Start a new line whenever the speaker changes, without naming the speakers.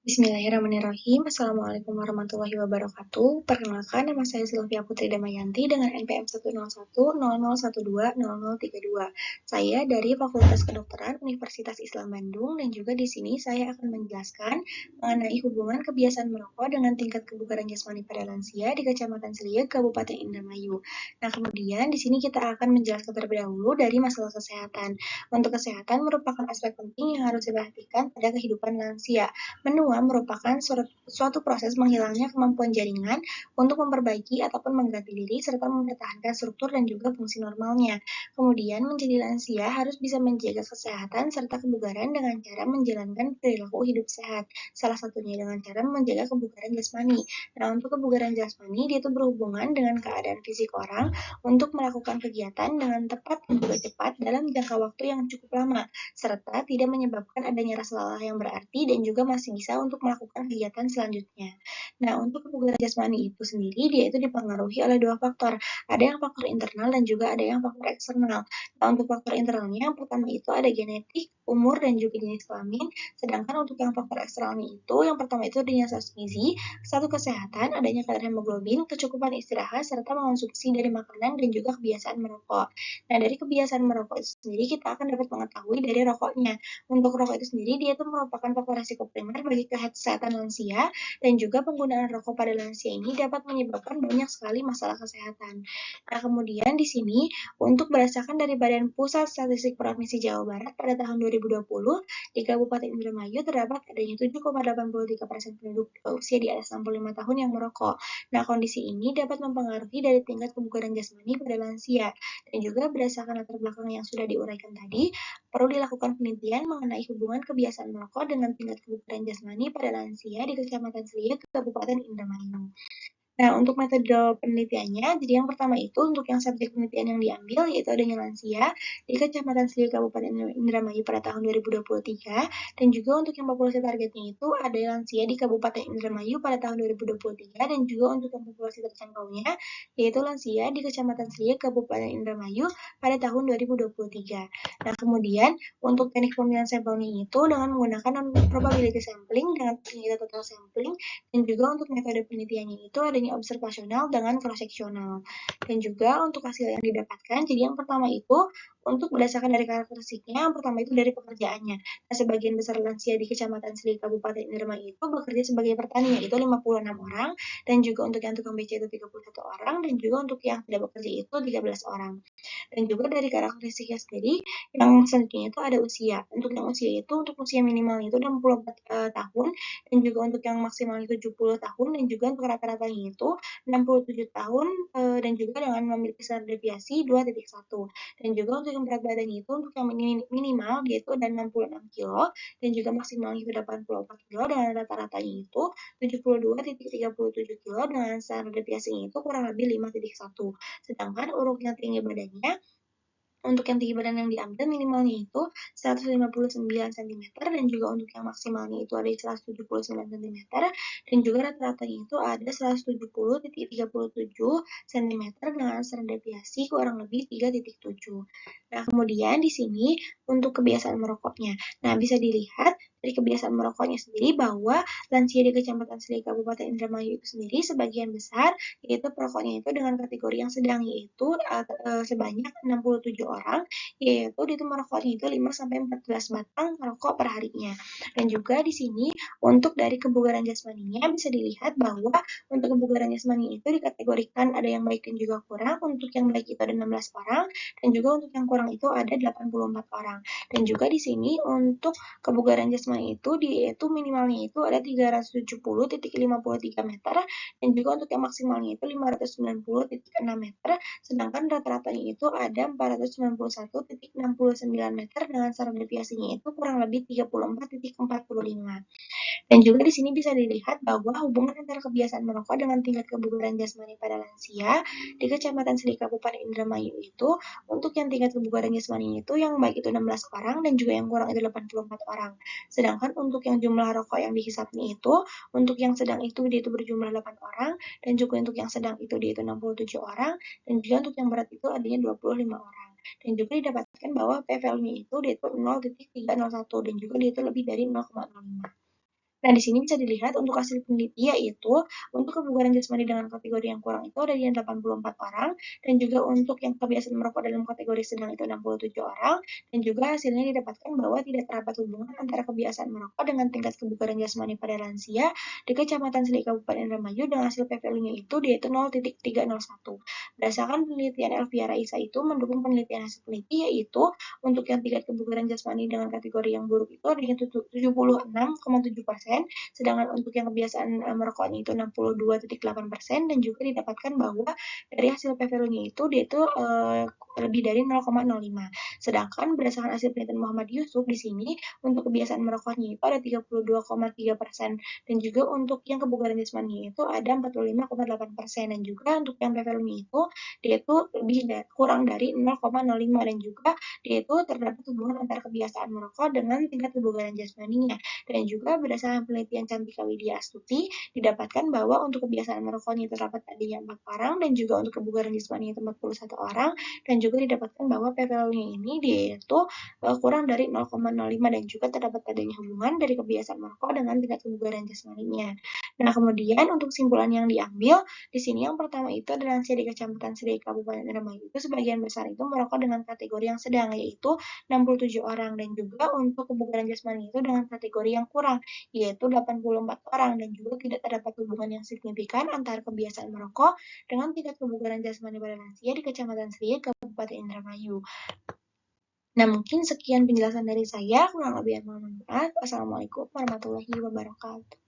Bismillahirrahmanirrahim. Assalamualaikum warahmatullahi wabarakatuh. Perkenalkan, nama saya Sylvia Putri Damayanti dengan NPM 10100120032. Saya dari Fakultas Kedokteran Universitas Islam Bandung dan juga di sini saya akan menjelaskan mengenai hubungan kebiasaan merokok dengan tingkat kebugaran jasmani pada lansia di Kecamatan Seliek, Kabupaten Indramayu. Nah, kemudian di sini kita akan menjelaskan terlebih dahulu dari masalah kesehatan. Untuk kesehatan merupakan aspek penting yang harus diperhatikan pada kehidupan lansia. Menua merupakan suatu proses menghilangnya kemampuan jaringan untuk memperbaiki ataupun mengganti diri serta mempertahankan struktur dan juga fungsi normalnya. Kemudian menjadi lansia harus bisa menjaga kesehatan serta kebugaran dengan cara menjalankan perilaku hidup sehat. Salah satunya dengan cara menjaga kebugaran jasmani. Nah, untuk kebugaran jasmani dia itu berhubungan dengan keadaan fisik orang untuk melakukan kegiatan dengan tepat dan juga cepat dalam jangka waktu yang cukup lama serta tidak menyebabkan adanya rasa lelah yang berarti dan juga masih bisa untuk melakukan kegiatan selanjutnya. Nah, untuk kebugaran jasmani itu sendiri, dia itu dipengaruhi oleh dua faktor. Ada yang faktor internal dan juga ada yang faktor eksternal. Nah, untuk faktor internalnya, yang pertama itu ada genetik, umur, dan juga jenis kelamin. Sedangkan untuk yang faktor eksternalnya itu, yang pertama itu adanya gizi, satu kesehatan, adanya kadar hemoglobin, kecukupan istirahat, serta mengonsumsi dari makanan dan juga kebiasaan merokok. Nah, dari kebiasaan merokok itu sendiri, kita akan dapat mengetahui dari rokoknya. Untuk rokok itu sendiri, dia itu merupakan faktor risiko primer bagi kesehatan lansia, dan juga penggunaan rokok pada lansia ini dapat menyebabkan banyak sekali masalah kesehatan. Nah, kemudian di sini, untuk berdasarkan dari Badan Pusat Statistik Provinsi Jawa Barat pada tahun 2020, di Kabupaten Indramayu terdapat adanya 7,83% penduduk usia di atas 65 tahun yang merokok. Nah, kondisi ini dapat mempengaruhi dari tingkat kebugaran jasmani pada lansia. Dan juga berdasarkan latar belakang yang sudah diuraikan tadi, perlu dilakukan penelitian mengenai hubungan kebiasaan merokok dengan tingkat kebugaran jasmani pada lansia di Kecamatan Seliek, Kabupaten Indramayu. Nah, untuk metode penelitiannya, jadi yang pertama itu untuk yang subjek penelitian yang diambil yaitu adanya lansia di Kecamatan Seliuk Kabupaten Indramayu pada tahun 2023 dan juga untuk yang populasi targetnya itu ada lansia di Kabupaten Indramayu pada tahun 2023 dan juga untuk yang populasi terjangkaunya yaitu lansia di Kecamatan Seliuk Kabupaten Indramayu pada tahun 2023. Nah, kemudian untuk teknik pemilihan sampelnya itu dengan menggunakan probability sampling dengan total sampling dan juga untuk metode penelitiannya itu adanya observasional dengan cross-seksional. Dan juga untuk hasil yang didapatkan, jadi yang pertama itu untuk berdasarkan dari karakteristiknya, yang pertama itu dari pekerjaannya. Nah, sebagian besar lansia di Kecamatan Seli Kabupaten Indramayu itu bekerja sebagai petani, yaitu 56 orang, dan juga untuk yang tukang beca itu 31 orang, dan juga untuk yang tidak bekerja itu 13 orang. Dan juga dari karakteristiknya sendiri, yang selanjutnya itu ada usia. Untuk yang usia itu, untuk usia minimal itu 64 tahun, dan juga untuk yang maksimal itu 70 tahun, dan juga untuk rata-ratanya itu 67 tahun, dan juga dengan memiliki standar deviasi 2.1. Dan juga untuk yang berat badannya itu, untuk yang minimal dia itu ada 66 kilo, dan juga maksimal itu 84 kilo, dengan rata-ratanya itu 72,37 kilo, dengan standar deviasinya itu kurang lebih 5.1. Sedangkan untuk yang tinggi badannya, untuk yang tinggi badan yang diambil minimalnya itu 159 cm dan juga untuk yang maksimalnya itu ada 179 cm dan juga rata-ratanya itu ada 170,37 cm dengan standar deviasi kurang lebih 3.7. Nah, kemudian di sini untuk kebiasaan merokoknya. Nah, bisa dilihat dari kebiasaan merokoknya sendiri bahwa lansia di Kecamatan Seli Kabupaten Indramayu itu sendiri sebagian besar yaitu perokoknya itu dengan kategori yang sedang yaitu sebanyak 67 orang yaitu itu merokoknya itu 5 sampai 14 batang rokok per harinya. Dan juga di sini untuk dari kebugaran jasmaninya bisa dilihat bahwa untuk kebugaran jasmani itu dikategorikan ada yang baik dan juga kurang. Untuk yang baik itu ada 16 orang dan juga untuk yang kurang itu ada 84 orang. Dan juga di sini untuk kebugaran jasmani itu itu minimalnya itu ada 370,53 meter dan juga untuk yang maksimalnya itu 590,6 meter sedangkan rata-ratanya itu ada 491,69 meter dengan standar deviasinya itu kurang lebih 34,45. Dan juga di sini bisa dilihat bahwa hubungan antara kebiasaan merokok dengan tingkat kebugaran jasmani pada lansia di Kecamatan Seli Kabupaten Indramayu itu untuk yang tingkat kebugaran jasmani itu yang baik itu 16 orang dan juga yang kurang itu 84 orang. Sedangkan untuk yang jumlah rokok yang dihisapnya itu untuk yang sedang itu dia itu berjumlah 8 orang dan juga untuk yang sedang itu dia itu 67 orang dan juga untuk yang berat itu adanya 25 orang. Dan juga didapatkan bahwa p-value-nya itu dia itu 0,301 dan juga dia itu lebih dari 0,05. Nah, di sini bisa dilihat untuk hasil peneliti yaitu untuk kebugaran jasmani dengan kategori yang kurang itu ada di 84 orang, dan juga untuk yang kebiasaan merokok dalam kategori sedang itu 67 orang, dan juga hasilnya didapatkan bahwa tidak terdapat hubungan antara kebiasaan merokok dengan tingkat kebugaran jasmani pada lansia di Kecamatan Seli Kabupaten Indramayu dengan hasil PVL-nya itu yaitu 0,301. Berdasarkan penelitian Elvira Isa itu mendukung penelitian hasil peneliti yaitu untuk yang tingkat kebugaran jasmani dengan kategori yang buruk itu ada yang 76,7%, sedangkan untuk yang kebiasaan merokoknya itu 62,8%, dan juga didapatkan bahwa dari hasil PVL-nya itu dia itu lebih dari 0,05. Sedangkan berdasarkan hasil penelitian Muhammad Yusuf di sini untuk kebiasaan merokoknya itu ada 32,3%, dan juga untuk yang kebugaran jasmani itu ada 45,8%, dan juga untuk yang PVL-nya itu dia itu kurang dari 0,05, dan juga dia itu terdapat hubungan antara kebiasaan merokok dengan tingkat kebugaran jasmaninya. Dan juga berdasarkan penelitian Cantika Widya Astuti, didapatkan bahwa untuk kebiasaan merokoknya terdapat adanya 4 orang, dan juga untuk kebugaran jasmani itu 41 orang, dan juga didapatkan bahwa PPL-nya ini dia itu kurang dari 0,05, dan juga terdapat adanya hubungan dari kebiasaan merokok dengan tingkat kebugaran jasmaninya. Nah, kemudian untuk kesimpulan yang diambil, di sini yang pertama itu adalah lansia di Kecamatan Sri Kabupaten Indramayu itu sebagian besar itu merokok dengan kategori yang sedang yaitu 67 orang, dan juga untuk kebugaran jasmani itu dengan kategori yang kurang yaitu 84 orang, dan juga tidak terdapat hubungan yang signifikan antara kebiasaan merokok dengan tingkat kebugaran jasmani pada lansia di Kecamatan Sri Kabupaten Indramayu. Nah, mungkin sekian penjelasan dari saya, kurang lebih mohon maaf. Wassalamualaikum warahmatullahi wabarakatuh.